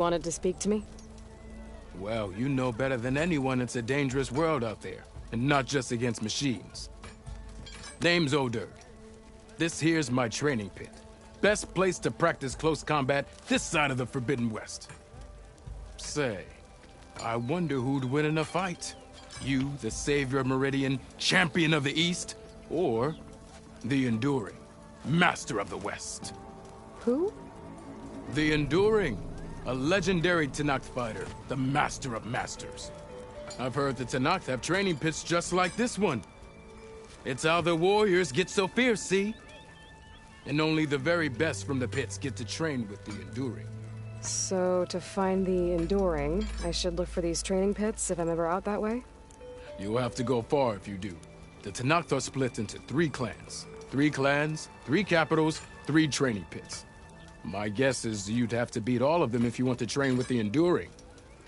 Wanted to speak to me? Well, you know better than anyone it's a dangerous world out there, and not just against machines. Name's Odur. This here's my training pit. Best place to practice close combat this side of the Forbidden West. Say, I wonder who'd win in a fight. You, the savior of Meridian, champion of the East, or the Enduring, master of the West. Who? The Enduring, a legendary Tenakth fighter, the master of masters. I've heard the Tenakth have training pits just like this one. It's how the warriors get so fierce, see? And only the very best from the pits get to train with the Enduring. So, to find the Enduring, I should look for these training pits if I'm ever out that way? You'll have to go far if you do. The Tenakth are split into 3 clans. 3 clans, 3 capitals, 3 training pits. My guess is you'd have to beat all of them if you want to train with the Enduring.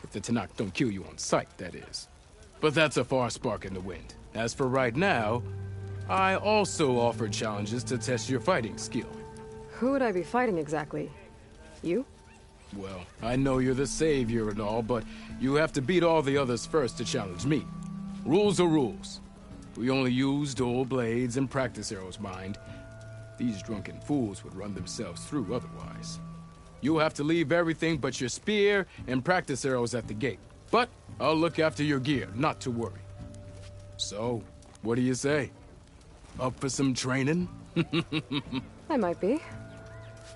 If the Tenakth don't kill you on sight, that is. But that's a far spark in the wind. As for right now, I also offer challenges to test your fighting skill. Who would I be fighting exactly? You? Well, I know you're the savior and all, but you have to beat all the others first to challenge me. Rules are rules. We only use dual blades and practice arrows, mind. These drunken fools would run themselves through otherwise. You'll have to leave everything but your spear and practice arrows at the gate. But I'll look after your gear, not to worry. So, what do you say? Up for some training? I might be.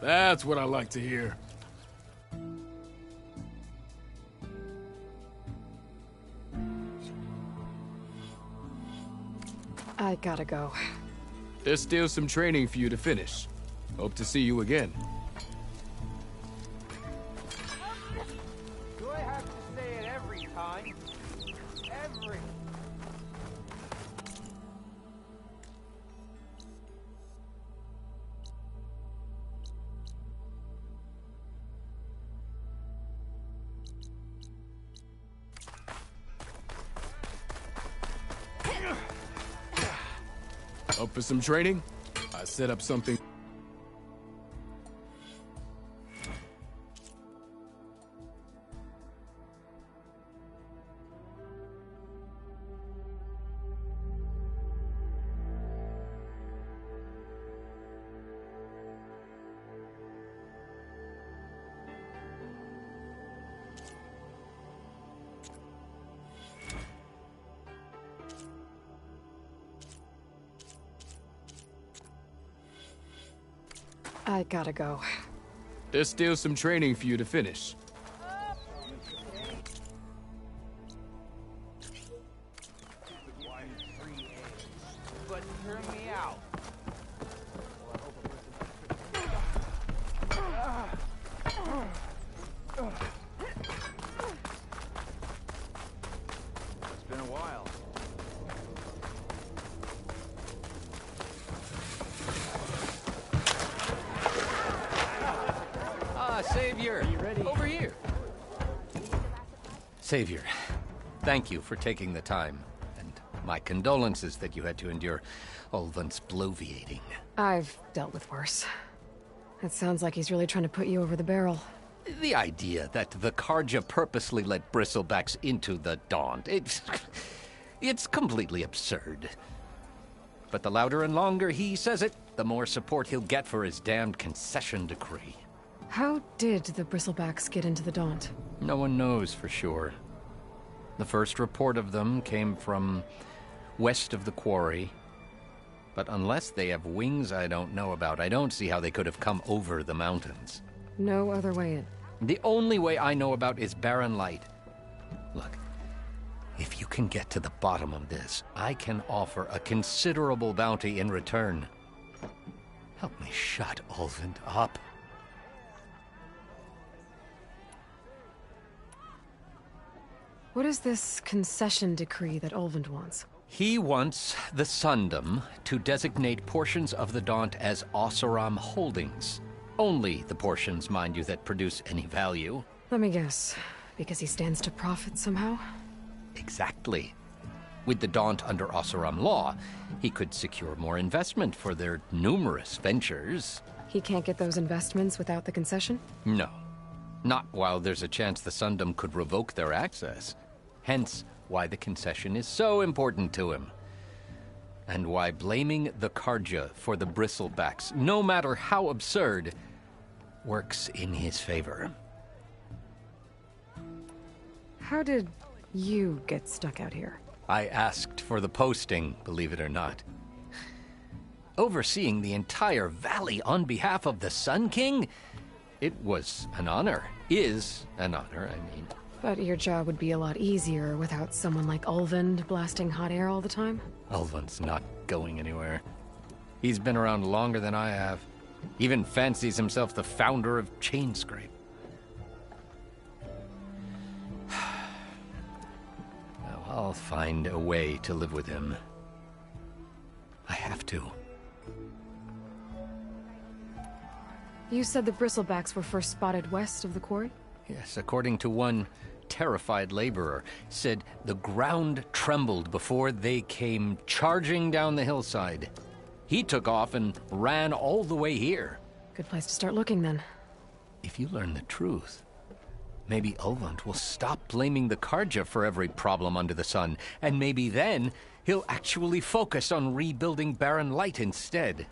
That's what I like to hear. I gotta go. There's still some training for you to finish. Hope to see you again. Do I have to say it every time? Every... Up for some training? I set up something. I gotta go. There's still some training for you to finish. But hear me out. It's been a while. Savior! Are you ready? Over here! Savior, thank you for taking the time, and my condolences that you had to endure Ulvund's bloviating. I've dealt with worse. It sounds like he's really trying to put you over the barrel. The idea that the Karja purposely let bristlebacks into the Daunt, it's completely absurd. But the louder and longer he says it, the more support he'll get for his damned concession decree. How did the bristlebacks get into the Daunt? No one knows for sure. The first report of them came from west of the quarry. But unless they have wings I don't know about, I don't see how they could have come over the mountains. No other way in. The only way I know about is barren light. Look, if you can get to the bottom of this, I can offer a considerable bounty in return. Help me shut Ulvund up. What is this concession decree that Ulvund wants? He wants the Sundom to designate portions of the Daunt as Oseram holdings. Only the portions, mind you, that produce any value. Let me guess. Because he stands to profit somehow? Exactly. With the Daunt under Oseram law, he could secure more investment for their numerous ventures. He can't get those investments without the concession? No. Not while there's a chance the Sundom could revoke their access. Hence, why the concession is so important to him. And why blaming the Karja for the bristlebacks, no matter how absurd, works in his favor. How did you get stuck out here? I asked for the posting, believe it or not. Overseeing the entire valley on behalf of the Sun King? It was an honor. Is an honor, I mean. But your job would be a lot easier without someone like Ulvund blasting hot air all the time? Ulvund's not going anywhere. He's been around longer than I have. Even fancies himself the founder of Chainscrape. Now, I'll find a way to live with him. I have to. You said the bristlebacks were first spotted west of the quarry? Yes, according to one terrified laborer, said the ground trembled before they came charging down the hillside. He took off and ran all the way here. Good place to start looking, then. If you learn the truth, maybe Ulvund will stop blaming the Karja for every problem under the sun, and maybe then he'll actually focus on rebuilding Barren Light instead.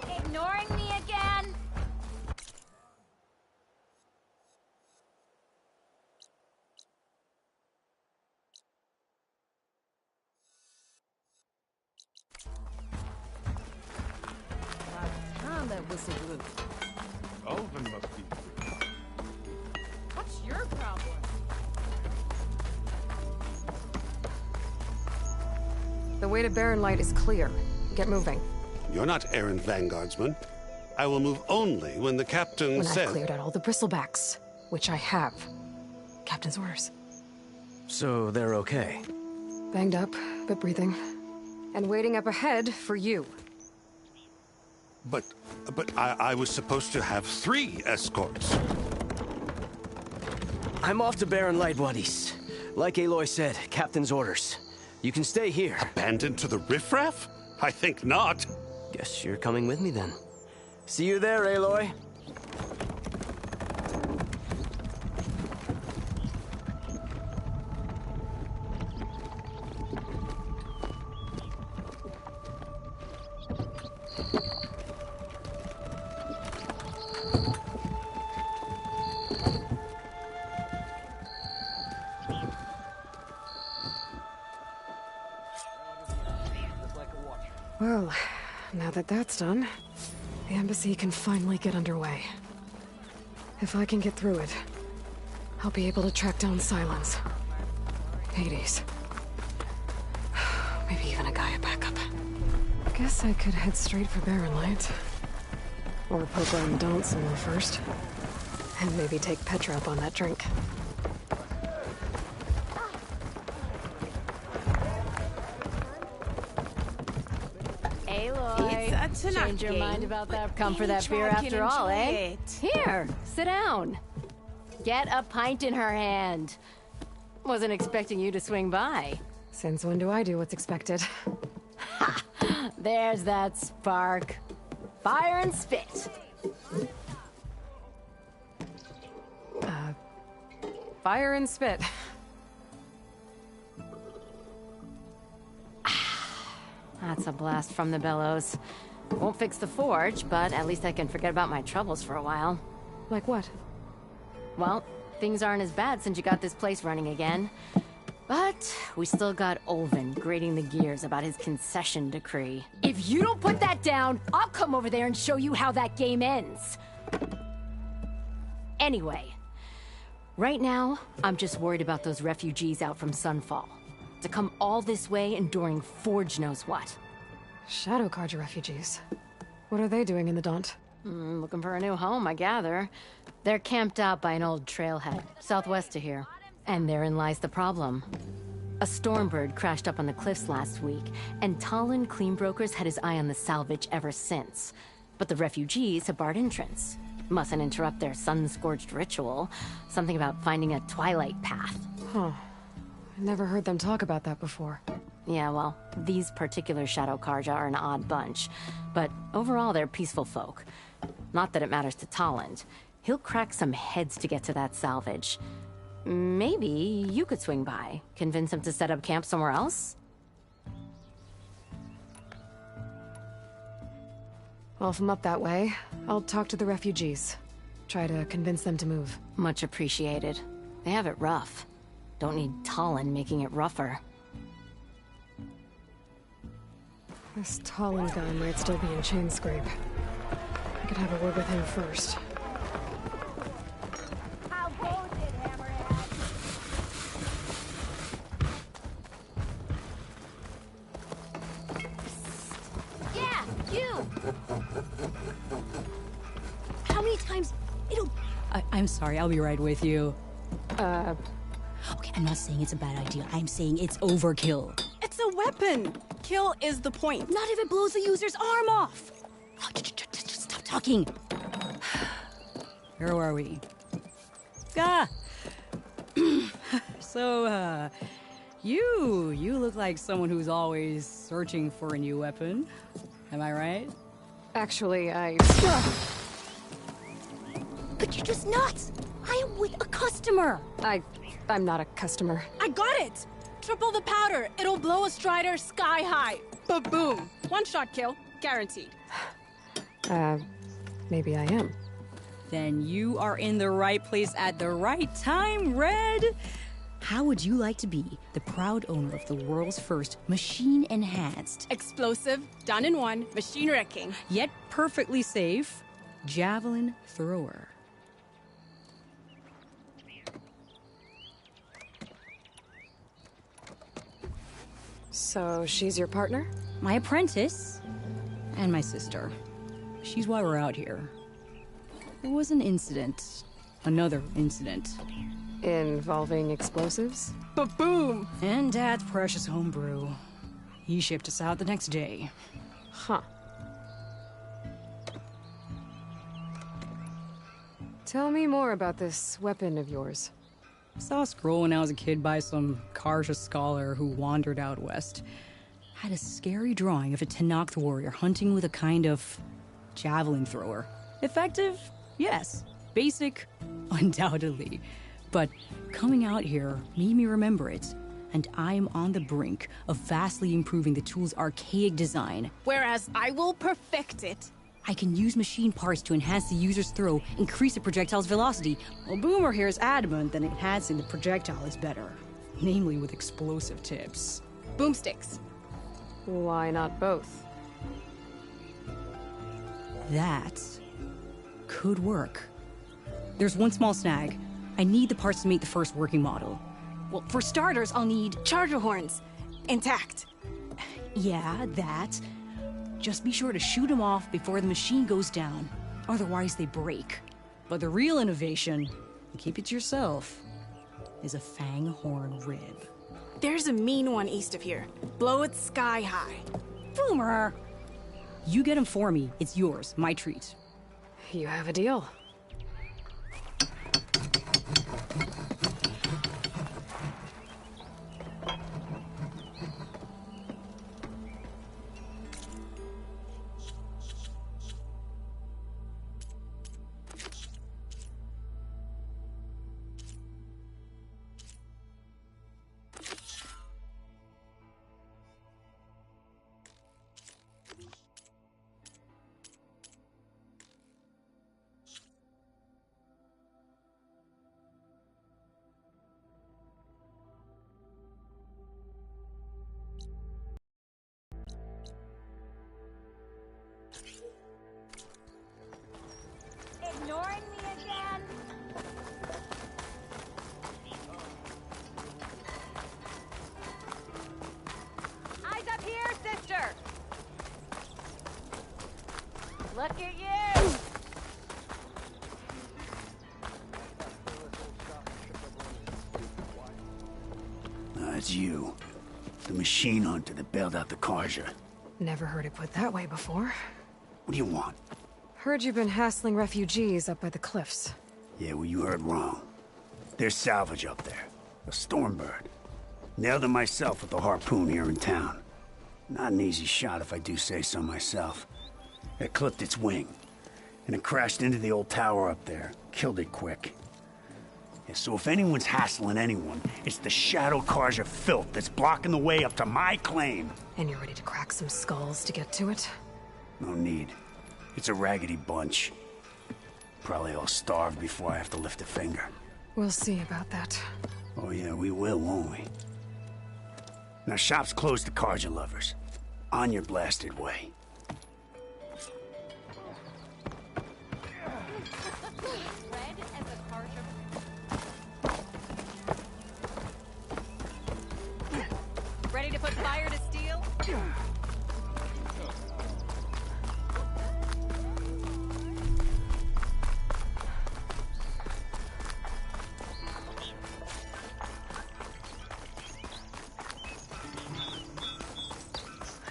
Ignoring me again? That whistle blew. Ulvund must be. What's your problem? The way to Barren Light is clear. Get moving. You're not errand vanguardsman. I will move only when the captain When says... I've cleared out all the bristlebacks, which I have. Captain's orders. So they're okay? Banged up, but breathing. And waiting up ahead for you. But I was supposed to have 3 escorts. I'm off to Barren Light, buddies. Like Aloy said, Captain's orders. You can stay here. Abandoned to the riffraff? I think not. Guess you're coming with me then. See you there, Aloy. Well, now that that's done, the embassy can finally get underway. If I can get through it, I'll be able to track down Silence. Hades. Maybe even a Gaia backup. Guess I could head straight for Barren Light. Or poke around the Daunt some more first. And maybe take Petra up on that drink. Change your mind about that? Come for that beer after all, eh? Here, sit down. Get a pint in her hand. Wasn't expecting you to swing by. Since when do I do what's expected? Ha! There's that spark. Fire and spit. Fire and spit. That's a blast from the bellows. Won't fix the forge, but at least I can forget about my troubles for a while. Like what? Well, things aren't as bad since you got this place running again. But we still got Ulvund grating the gears about his concession decree. If you don't put that down, I'll come over there and show you how that game ends. Anyway, right now, I'm just worried about those refugees out from Sunfall. To come all this way enduring Forge knows what. Shadow Karja refugees. What are they doing in the Daunt? Looking for a new home, I gather. They're camped out by an old trailhead, southwest of here. And therein lies the problem. A Stormbird crashed up on the cliffs last week, and Talon Cleanbrokers had his eye on the salvage ever since. But the refugees have barred entrance. Mustn't interrupt their sun-scorched ritual. Something about finding a twilight path. Huh. I never heard them talk about that before. Yeah, well, these particular Shadow Karja are an odd bunch. But overall, they're peaceful folk. Not that it matters to Tolland. He'll crack some heads to get to that salvage. Maybe you could swing by, convince him to set up camp somewhere else? Well, if I'm up that way, I'll talk to the refugees. Try to convince them to move. Much appreciated. They have it rough. Don't need Tolland making it rougher. This Tolland guy might still be in Chainscrape. I could have a word with him first. How goes it, Hammerhead? Yeah, you! How many times it'll... I'm sorry, I'll be right with you. Okay, I'm not saying it's a bad idea. I'm saying it's overkill. It's a weapon! Kill is the point. Not if it blows the user's arm off! Oh, just stop talking. Where are we? So, you look like someone who's always searching for a new weapon. Am I right? Actually, But you're just nuts! I am with a customer! I'm not a customer. I got it! Triple the powder. It'll blow a Strider sky high. Ba-boom. One-shot kill. Guaranteed. Maybe I am. Then you are in the right place at the right time, Red! How would you like to be the proud owner of the world's first machine-enhanced, Explosive, done in one, machine wrecking. yet perfectly safe, javelin thrower? So, she's your partner? My apprentice and my sister. She's why we're out here. There was an incident. Another incident. Involving explosives? Ba-boom. And Dad's precious homebrew. He shipped us out the next day. Huh. Tell me more about this weapon of yours. Saw a scroll when I was a kid by some Karja scholar who wandered out west. Had a scary drawing of a Tenakth warrior hunting with a kind of javelin thrower. Effective? Yes. Basic? Undoubtedly. But coming out here made me remember it, and I'm on the brink of vastly improving the tool's archaic design. Whereas I will perfect it. I can use machine parts to enhance the user's throw, increase the projectile's velocity, while Boomer here is adamant that enhancing the projectile is better. Namely with explosive tips. Boomsticks. Why not both? That could work. There's one small snag. I need the parts to make the first working model. Well, for starters, I'll need charger horns. Intact. Yeah, that. Just be sure to shoot them off before the machine goes down. Otherwise, they break. But the real innovation, and keep it to yourself, is a fang horn rib. There's a mean one east of here. Blow it sky high. Boomer! You get him for me. It's yours. My treat. You have a deal. Ignoring me again? Eyes up here, sister! Look at you! It's you. The machine hunter that bailed out the Karja. Never heard it put that way before. What do you want? Heard you've been hassling refugees up by the cliffs. Yeah, well, you heard wrong. There's salvage up there. A Stormbird. Nailed him myself with the harpoon here in town. Not an easy shot if I do say so myself. It clipped its wing, and it crashed into the old tower up there. Killed it quick. Yeah, so if anyone's hassling anyone, it's the Shadow Carja filth that's blocking the way up to my claim. And you're ready to crack some skulls to get to it? No need. It's a raggedy bunch. Probably all starved before I have to lift a finger. We'll see about that. Oh yeah, we will, won't we? Now shop's closed to Carja lovers. On your blasted way. Ready to put fire to steel?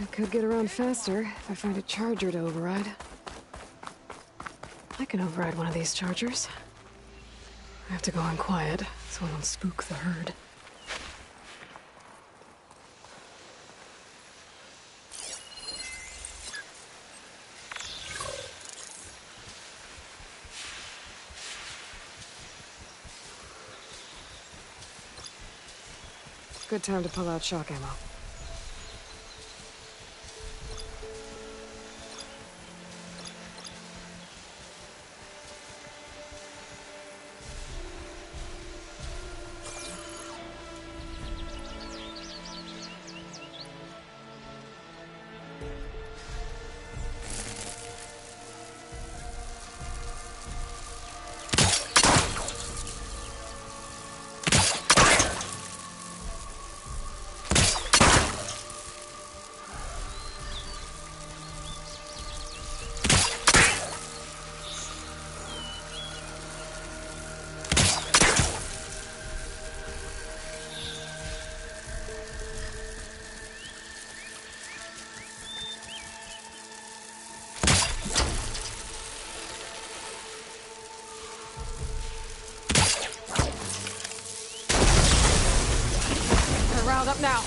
I could get around faster if I find a charger to override. I can override one of these chargers. I have to go on quiet, so I don't spook the herd. Good time to pull out shock ammo. Round up now.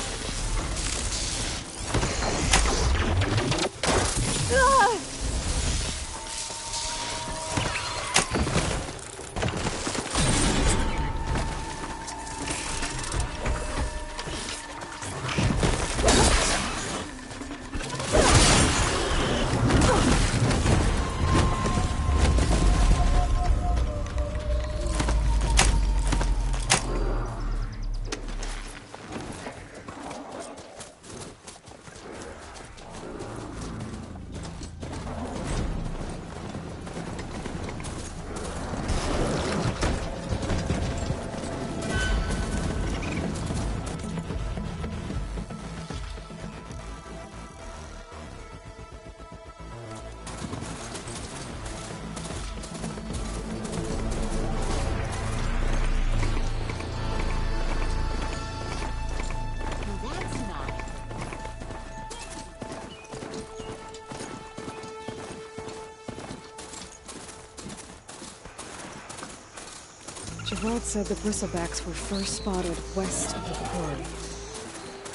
Gerard said the bristlebacks were first spotted west of the quarry.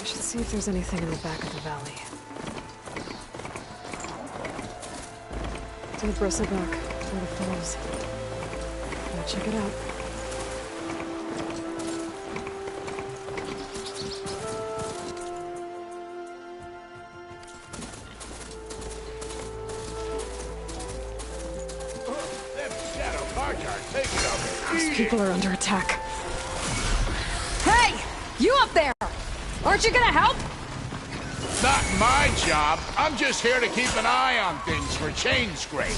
I should see if there's anything in the back of the valley. To the bristleback, for the falls. Now check it out. Those people are under attack. Hey! You up there! Aren't you gonna help? Not my job. I'm just here to keep an eye on things for chain scrape.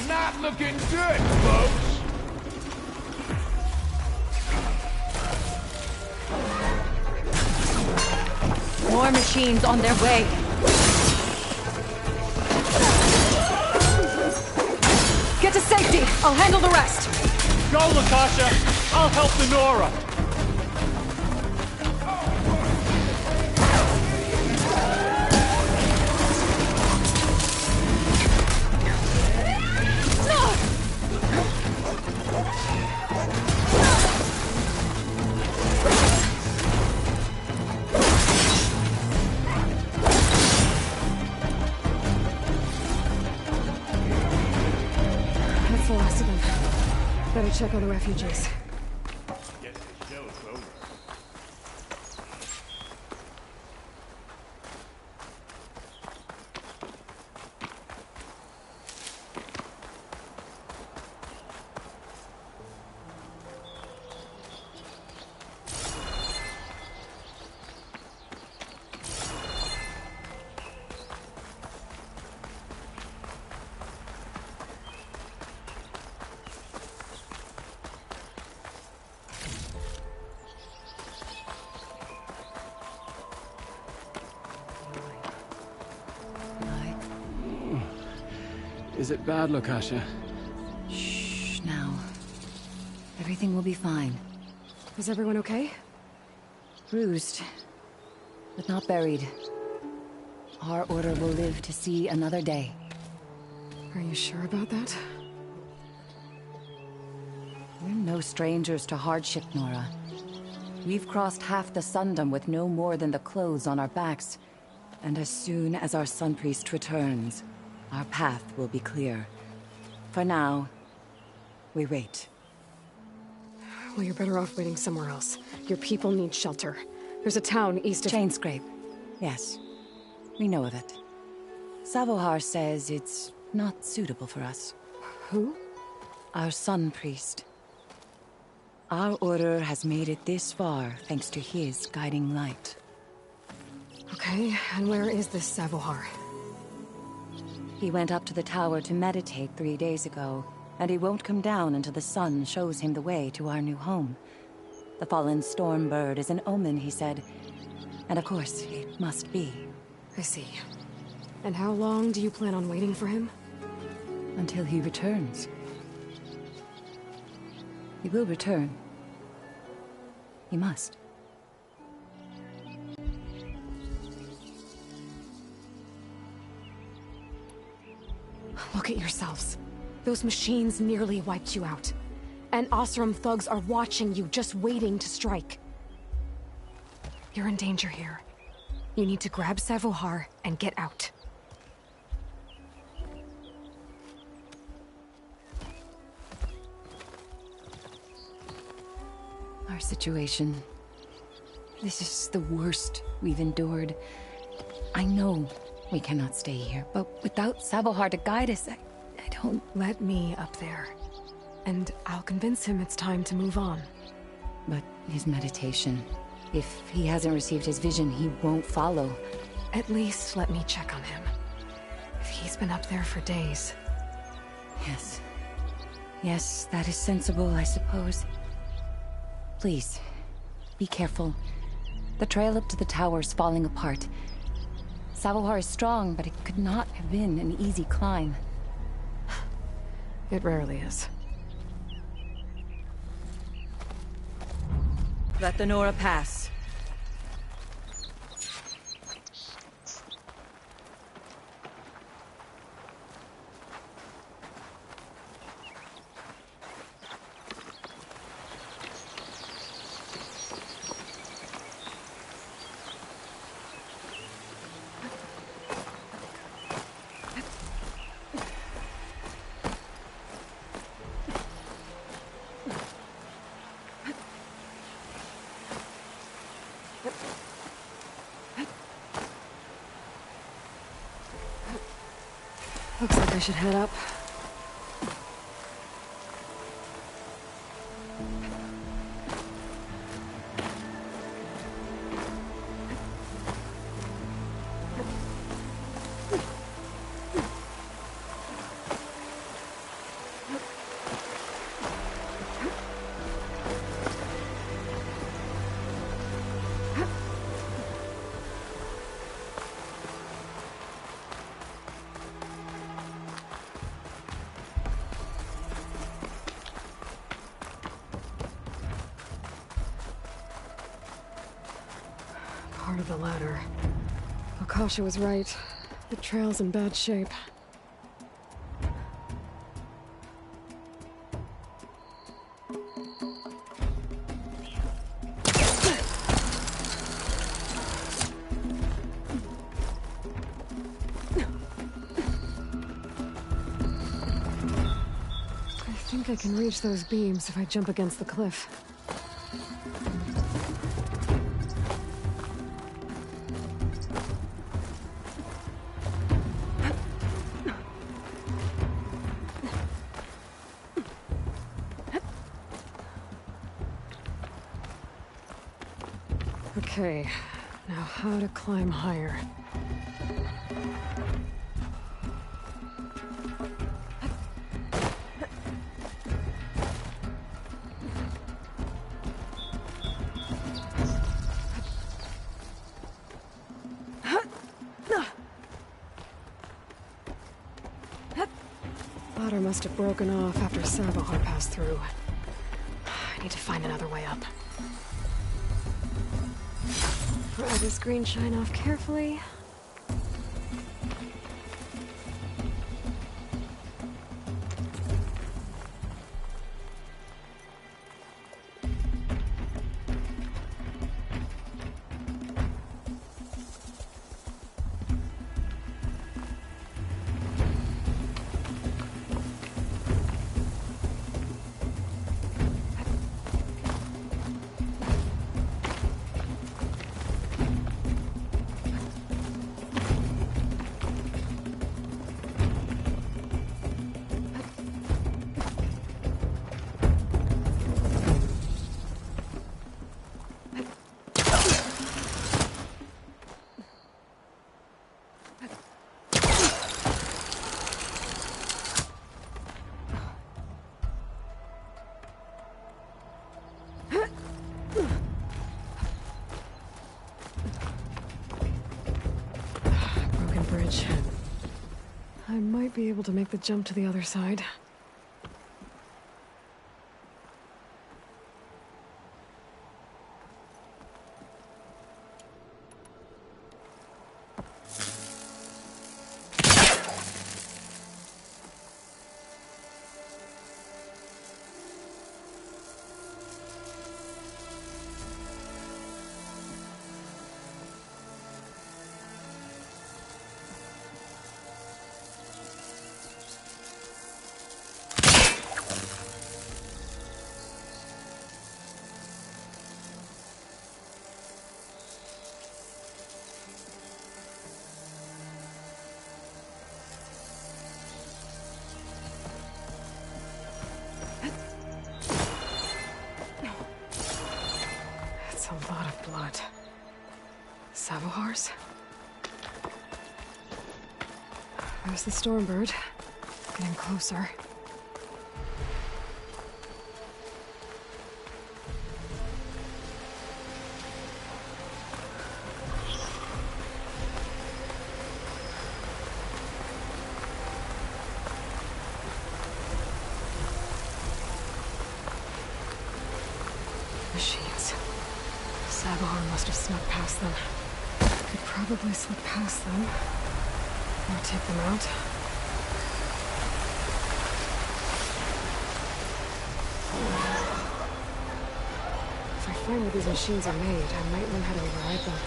Not looking good, folks. More machines on their way. Get to safety. I'll handle the rest. Go, Latasha. I'll help the Nora. Better check on the refugees. Is it bad, Lokasha? Shh, now. Everything will be fine. Is everyone okay? Bruised, but not buried. Our order will live to see another day. Are you sure about that? We're no strangers to hardship, Nora. We've crossed half the Sundom with no more than the clothes on our backs. And as soon as our Sun Priest returns, our path will be clear. For now, we wait. Well, you're better off waiting somewhere else. Your people need shelter. There's a town east of... Chainscrape. Yes. We know of it. Savohar says it's not suitable for us. Who? Our Sun Priest. Our order has made it this far thanks to his guiding light. Okay, and where is this Savohar? He went up to the tower to meditate 3 days ago, and he won't come down until the sun shows him the way to our new home. The fallen storm bird is an omen, he said. And of course, it must be. I see. And how long do you plan on waiting for him? Until he returns. He will return. He must. Look at yourselves. Those machines nearly wiped you out. And Oseram thugs are watching you, just waiting to strike. You're in danger here. You need to grab Savohar and get out. Our situation. This is the worst we've endured. I know we cannot stay here, but without Savohar to guide us, I don't... Let me up there. And I'll convince him it's time to move on. But his meditation... If he hasn't received his vision, he won't follow. At least let me check on him. If he's been up there for days... Yes. Yes, that is sensible, I suppose. Please, be careful. The trail up to the tower's falling apart. Savohar is strong, but it could not have been an easy climb. It rarely is. Let the Nora pass. Looks like I should head up. Part of the ladder. Akasha was right. The trail's in bad shape. I think think I can reach those beams if I jump against the cliff. Okay, now how to climb higher. Ladder must have broken off after Sabahar passed through. I need to find another way up. Pry this green shine off carefully. I might be able to make the jump to the other side. That's a lot of blood. Sabohars? There's the Stormbird. Getting closer. Machines. Sabohar must have snuck past them. Could probably slip past them. Or take them out. If I find where these machines are made, I might learn how to override them.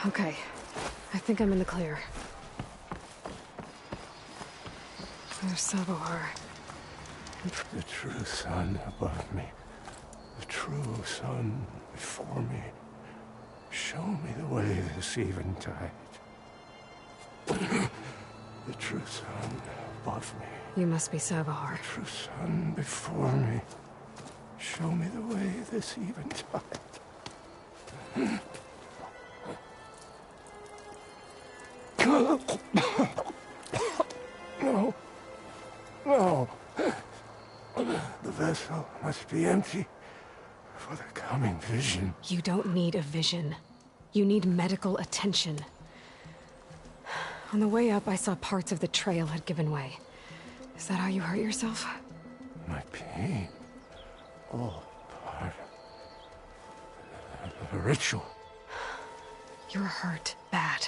Okay, I think I'm in the clear. There's Sabohar. The true sun above me, the true sun before me. Show me the way this eventide. The true sun above me. You must be Sabohar. The true sun before me. Show me the way this eventide. No. No. must be empty for the coming vision. You don't need a vision. You need medical attention. On the way up, I saw parts of the trail had given way. Is that how you hurt yourself? My pain. All part of the ritual. You're hurt bad.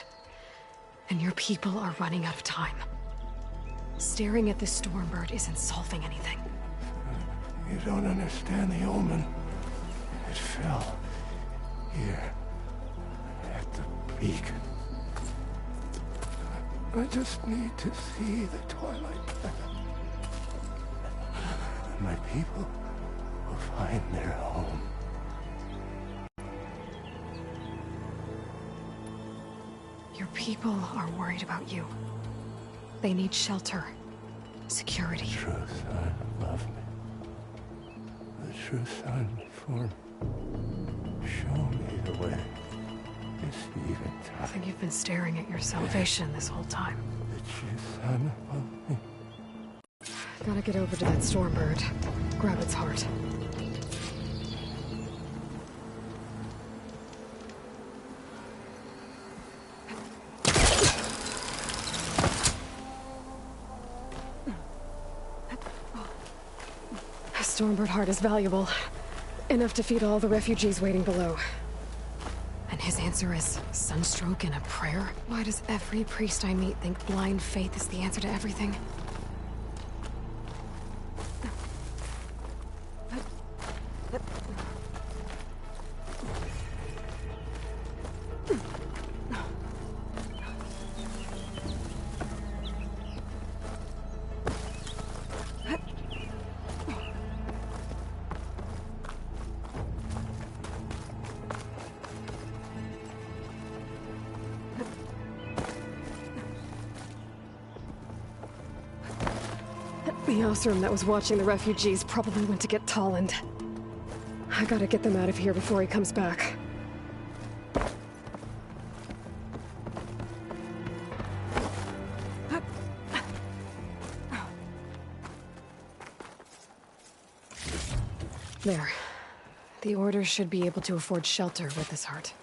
And your people are running out of time. Staring at the Stormbird isn't solving anything. You don't understand the omen. It fell here at the beacon. I just need to see the twilight path. And my people will find their home. Your people are worried about you. They need shelter, security. The true son love me. The true son for me. Show me the way. This even time. I think you've been staring at your salvation this whole time. The true son love me. Gotta get over to that Stormbird. Grab its heart. A Stormbird heart is valuable. Enough to feed all the refugees waiting below. And his answer is sunstroke and a prayer? Why does every priest I meet think blind faith is the answer to everything? The Osram that was watching the refugees probably went to get Tolland. I gotta get them out of here before he comes back. There. The Order should be able to afford shelter with this heart.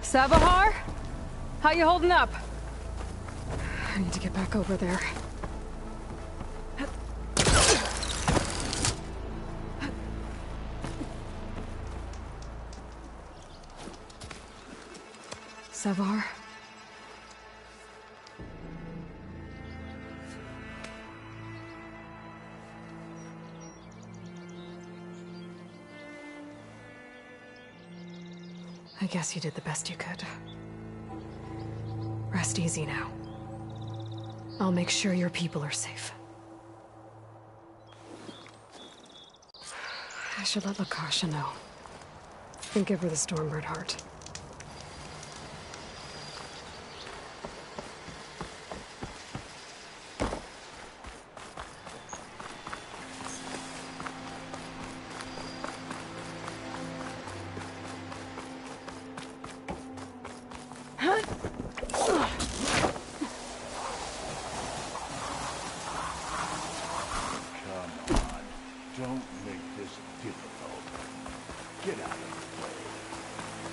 Savahar? How you holding up? I need to get back over there. Savahar? I guess you did the best you could. Rest easy now. I'll make sure your people are safe. I should let Lakasha know. And give her the Stormbird heart.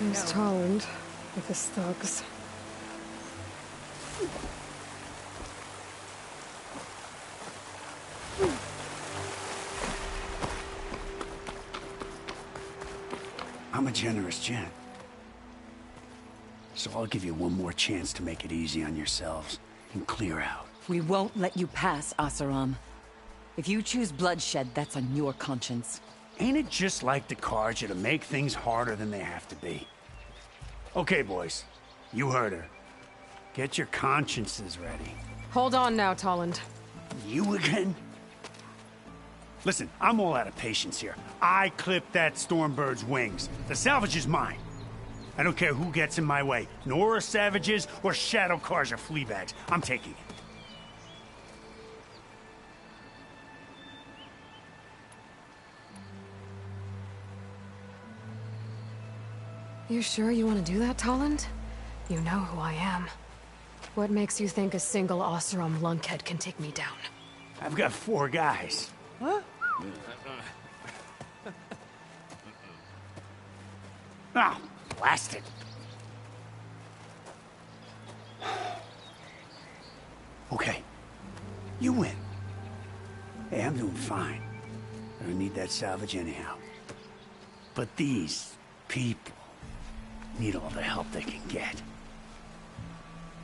There's Tolland with his thugs. I'm a generous gent. So I'll give you one more chance to make it easy on yourselves and clear out. We won't let you pass, Asaram. If you choose bloodshed, that's on your conscience. Ain't it just like the Karja to make things harder than they have to be? Okay, boys. You heard her. Get your consciences ready. Hold on now, Tolland. You again? Listen, I'm all out of patience here. I clipped that Stormbird's wings. The salvage is mine. I don't care who gets in my way. Nora savages or shadow cars or fleabags. I'm taking it. You sure you want to do that, Tolland? You know who I am. What makes you think a single Oseram lunkhead can take me down? I've got 4 guys. Huh? Ah, blast it. Okay. You win. Hey, I'm doing fine. I don't need that salvage anyhow. But these people need all the help they can get.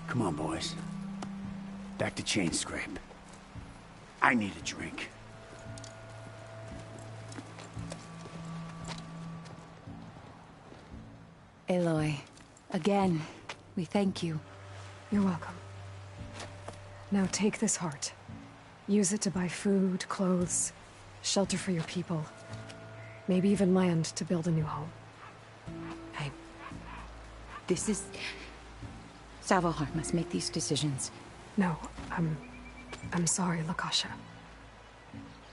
Come on, boys. Back to Chain Scrape. I need a drink. Aloy, again, we thank you. You're welcome. Now take this heart. Use it to buy food, clothes, shelter for your people. Maybe even land to build a new home. This is... Savahar must make these decisions. No, I'm sorry, Lakasha.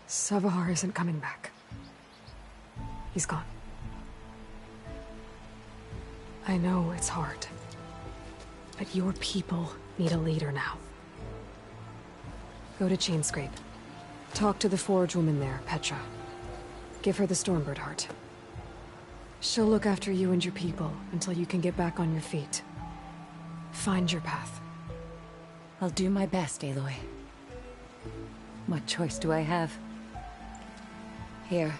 Savahar isn't coming back. He's gone. I know it's hard, but your people need a leader now. Go to Chainscrape. Talk to the forge woman there, Petra. Give her the Stormbird heart. She'll look after you and your people until you can get back on your feet. Find your path. I'll do my best, Aloy. What choice do I have? Here,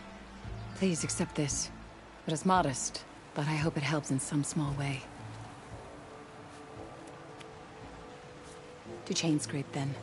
please accept this. It is modest, but I hope it helps in some small way. To Chainscrape, then.